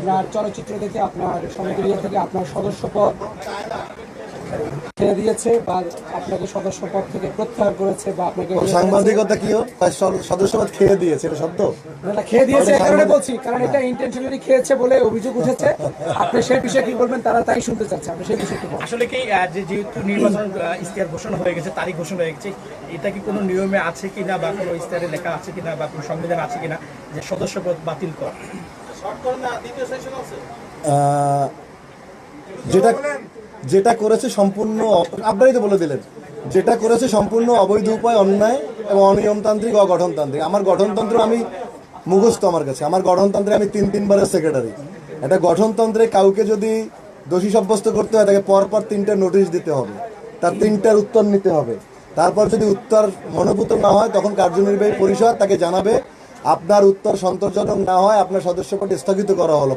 আপনার চলচ্চিত্র দেখে আপনার সমিতি থেকে আপনার সদস্যপদ ছেড়ে দিয়েছে বা আপনাকে সদস্যপদ থেকে প্রত্যাহার করেছে বা আপনাকে সাংবাদিকতা কি সদস্যপদ খেয়ে দিয়েছে এটা শব্দ এটা খেয়ে দিয়েছে এই কারণে বলছি, কারণ এটা ইন্টেনশনালি খেয়েছে বলে অভিযোগ উঠেছে। আপনি সেই বিষয়ে কি বলবেন, তারা তাই শুনতে চাচ্ছে, আপনি সেই বিষয়ে কি বলবেন? আসলে কি যেহেতু নির্বাচন ইশতেহার ঘোষণা হয়ে গেছে, তারিখ ঘোষণা হয়ে গেছে, এটা কি কোনো নিয়মে আছে কিনা বা কোনো ইশতেহারে লেখা আছে কিনা বা কোনো সংবিধান আছে কিনা যে সদস্যপদ বাতিল কর? যেটা যেটা করেছে সম্পূর্ণ, আপনারই তো বলে দিলেন, যেটা করেছে সম্পূর্ণ অবৈধ উপায়, অন্যায় এবং অনিয়মতান্ত্রিক, অগঠনতান্ত্রিক। আমার গঠনতন্ত্র আমি মুখস্থ, আমার কাছে আমার গঠনতন্ত্রে আমি তিনবারের সেক্রেটারি। একটা গঠনতন্ত্রে কাউকে যদি দোষী সাব্যস্ত করতে হয় তাকে পরপর 3টে নোটিশ দিতে হবে, তার 3টার উত্তর নিতে হবে। তারপর যদি উত্তর মনোভূত না হয় তখন কার্যনির্বাহী পরিষদ তাকে জানাবে, আপনার উত্তর সন্তোষজনক না হয় আপনার সদস্যপদ স্থগিত করা হলো।